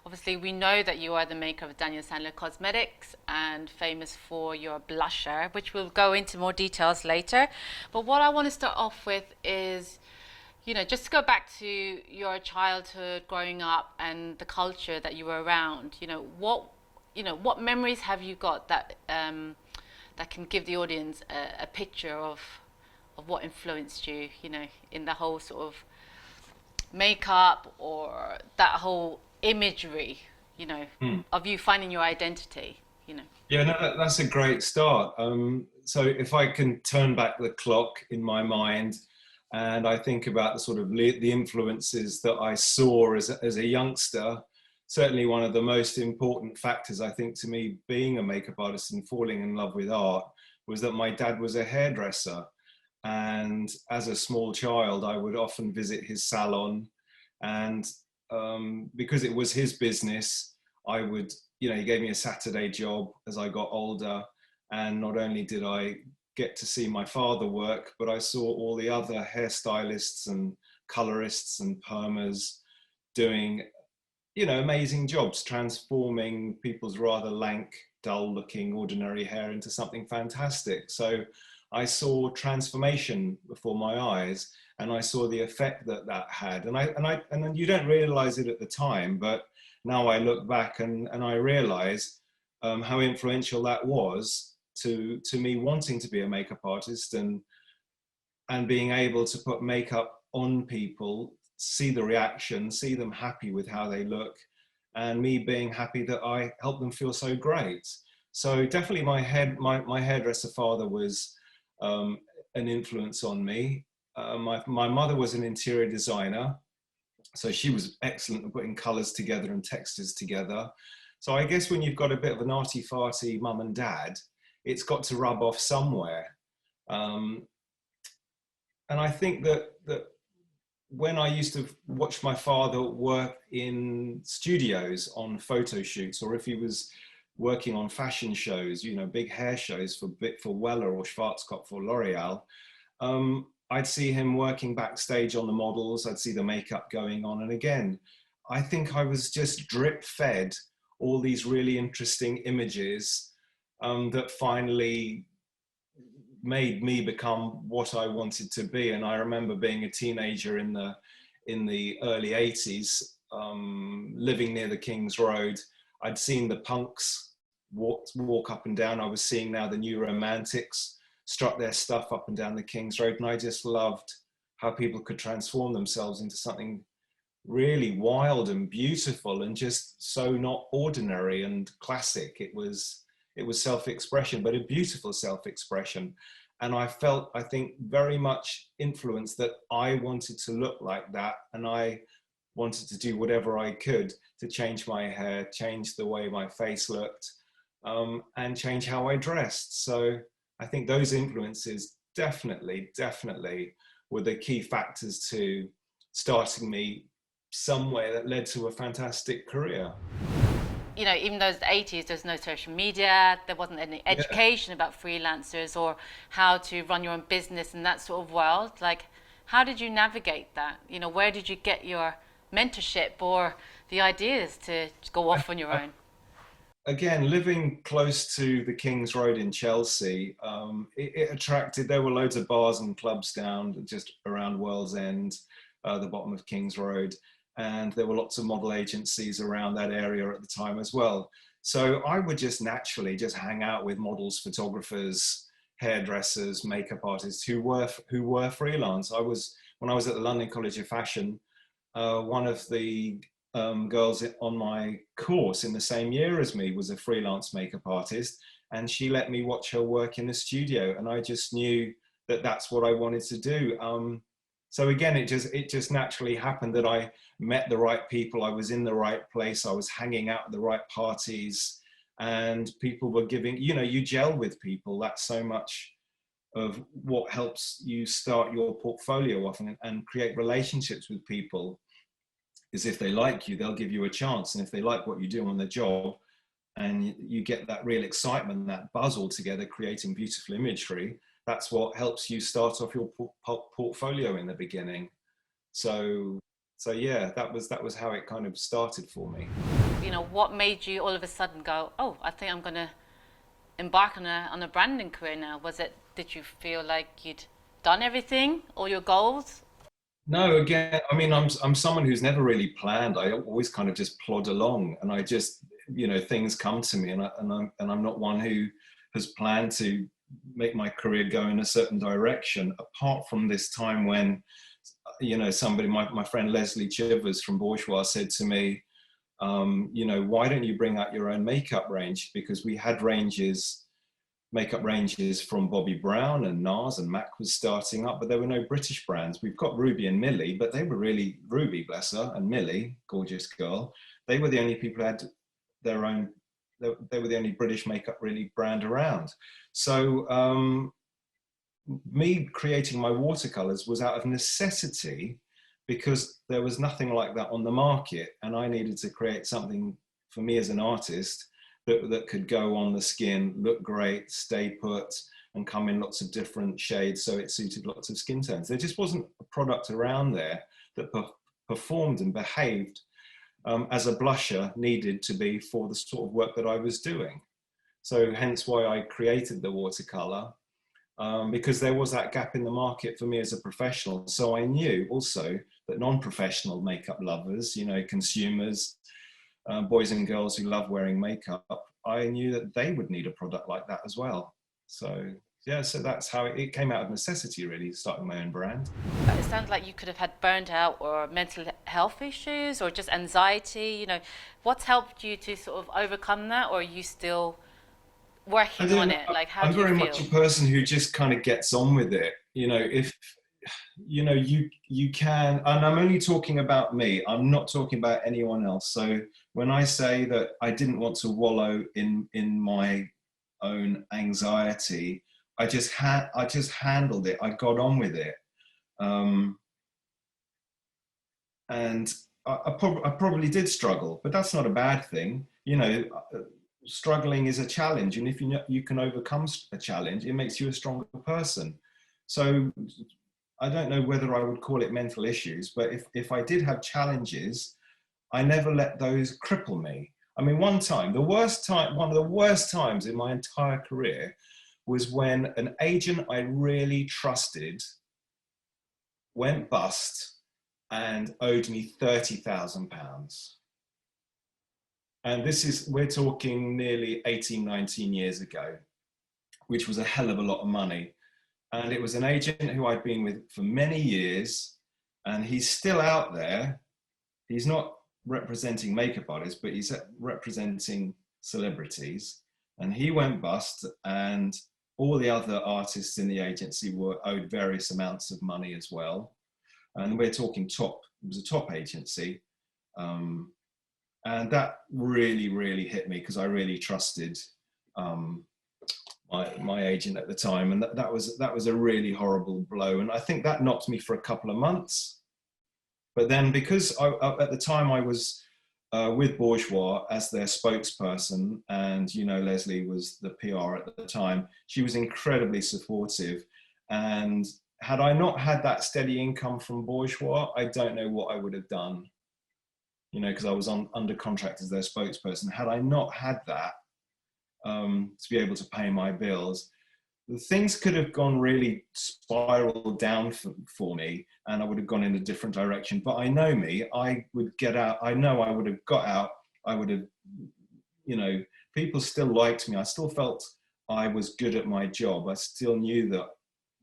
Obviously, we know that you are the maker of Daniel Sandler Cosmetics and famous for your blusher, which we'll go into more details later. But what I want to start off with is, just to go back to your childhood, growing up, and the culture that you were around. What memories have you got that that can give the audience a picture of what influenced you, in the whole sort of makeup or that whole imagery, of you finding your identity. Yeah, no, that's a great start. So if I can turn back the clock in my mind, and I think about the sort of the influences that I saw as a youngster, certainly one of the most important factors, I think, to me being a makeup artist and falling in love with art was that my dad was a hairdresser. And as a small child, I would often visit his salon. And because it was his business, I would, he gave me a Saturday job as I got older. And not only did I get to see my father work, but I saw all the other hairstylists and colorists and permers doing, amazing jobs, transforming people's rather lank, dull looking, ordinary hair into something fantastic. So I saw transformation before my eyes, and I saw the effect that that had. And then you don't realize it at the time, but now I look back and I realize how influential that was to me wanting to be a makeup artist and being able to put makeup on people, see the reaction, see them happy with how they look, and me being happy that I helped them feel so great. So definitely my hairdresser father was an influence on me. My mother was an interior designer, so she was excellent at putting colors together and textures together. So I guess when you've got a bit of an arty-farty mum and dad, it's got to rub off somewhere. And I think that when I used to watch my father work in studios on photo shoots, or if he was working on fashion shows, big hair shows for Weller or Schwarzkopf or L'Oreal, I'd see him working backstage on the models. I'd see the makeup going on. And again, I think I was just drip fed all these really interesting images that finally made me become what I wanted to be. And I remember being a teenager in the early 80s, living near the King's Road. I'd seen the punks walk up and down. I was seeing now the new romantics strut their stuff up and down the King's Road. And I just loved how people could transform themselves into something really wild and beautiful and just so not ordinary and classic. It was self-expression, but a beautiful self-expression. And I felt, I think, very much influenced that I wanted to look like that. And I wanted to do whatever I could to change my hair, change the way my face looked, and change how I dressed. So I think those influences definitely were the key factors to starting me somewhere that led to a fantastic career. Even though it's the 80s, there's no social media, there wasn't any education about freelancers or how to run your own business in that sort of world. Like, how did you navigate that? Where did you get your mentorship or the ideas to go off on your own? Again, living close to the King's Road in Chelsea, it attracted, there were loads of bars and clubs down just around World's End, the bottom of King's Road. And there were lots of model agencies around that area at the time as well. So I would just naturally just hang out with models, photographers, hairdressers, makeup artists who were freelance. When I was at the London College of Fashion, one of the girls on my course in the same year as me was a freelance makeup artist, and she let me watch her work in the studio, and I just knew that that's what I wanted to do. So again, it just naturally happened that I met the right people. I was in the right place. I was hanging out at the right parties, and people were giving, you gel with people. That's so much of what helps you start your portfolio off and create relationships with people. Is if they like you, they'll give you a chance. And if they like what you do on the job, and you get that real excitement, that buzz all together, creating beautiful imagery, that's what helps you start off your portfolio in the beginning. So yeah, that was how it kind of started for me. You know, what made you all of a sudden go, oh, I think I'm going to embark on a branding career now? Did you feel like you'd done everything, all your goals? No, again, I mean, I'm someone who's never really planned. I always kind of just plod along, and I just, things come to me, and I'm not one who has planned to make my career go in a certain direction. Apart from this time when, somebody, my friend Leslie Chivers from Bourgeois said to me, why don't you bring out your own makeup range? Because we had makeup ranges from Bobbi Brown and NARS, and MAC was starting up, but there were no British brands. We've got Ruby and Millie, but they were really, Ruby, bless her, and Millie, gorgeous girl, they were the only people who had their own, they were the only British makeup really brand around. So me creating my watercolors was out of necessity, because there was nothing like that on the market, and I needed to create something for me as an artist that could go on the skin, look great, stay put, and come in lots of different shades, so it suited lots of skin tones. There just wasn't a product around there that performed and behaved as a blusher needed to be for the sort of work that I was doing. So hence why I created the watercolor, because there was that gap in the market for me as a professional. So I knew also that non-professional makeup lovers, consumers, boys and girls who love wearing makeup, I knew that they would need a product like that as well. So yeah, so that's how it came out of necessity, really, starting my own brand. It sounds like you could have had burnt out or mental health issues or just anxiety. What's helped you to sort of overcome that, or are you still I working don't on know. it? Like, how I'm do you very much feel? a person who just kind of gets on with it. If you can, and I'm only talking about me, I'm not talking about anyone else. So when I say that I didn't want to wallow in my own anxiety, I just handled it. I got on with it. um, and I probably did struggle, but that's not a bad thing. Struggling is a challenge, and if you can overcome a challenge, it makes you a stronger person. So I don't know whether I would call it mental issues, but if I did have challenges, I never let those cripple me. I mean, one of the worst times in my entire career was when an agent I really trusted went bust and owed me £30,000. And we're talking nearly 18, 19 years ago, which was a hell of a lot of money. And it was an agent who I'd been with for many years, and he's still out there. He's not representing makeup artists, but he's representing celebrities. And he went bust, and all the other artists in the agency were owed various amounts of money as well. And we're talking top, it was a top agency. And that really, really hit me, because I really trusted my agent at the time, and that was a really horrible blow. And I think that knocked me for a couple of months. But then, because at the time I was with Bourgeois as their spokesperson, and Leslie was the PR at the time, she was incredibly supportive. And had I not had that steady income from Bourgeois, I don't know what I would have done. Because I was under contract as their spokesperson. Had I not had that, to be able to pay my bills, things could have gone really spiraled down for me, and I would have gone in a different direction. But I know me, I would get out. I know I would have got out. I would have, people still liked me. I still felt I was good at my job. I still knew that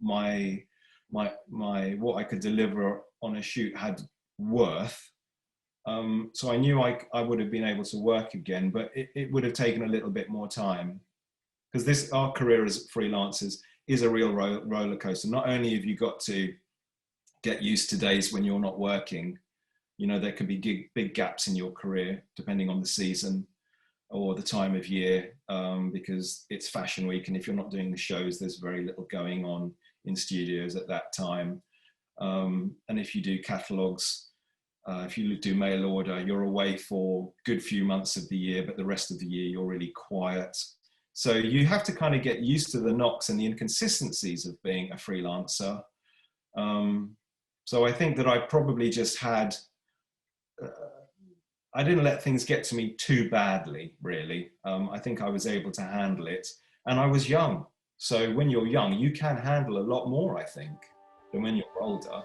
my what I could deliver on a shoot had worth. So I knew I would have been able to work again, but it would have taken a little bit more time, because our career as freelancers is a real roller coaster. Not only have you got to get used to days when you're not working, there could be big gaps in your career depending on the season or the time of year, because it's fashion week, and if you're not doing the shows, there's very little going on in studios at that time. And if you do catalogs, if you do mail order, you're away for a good few months of the year, but the rest of the year you're really quiet. So you have to kind of get used to the knocks and the inconsistencies of being a freelancer. So I think that I probably just had, I didn't let things get to me too badly, really. I think I was able to handle it, and I was young. So when you're young, you can handle a lot more, I think, than when you're older.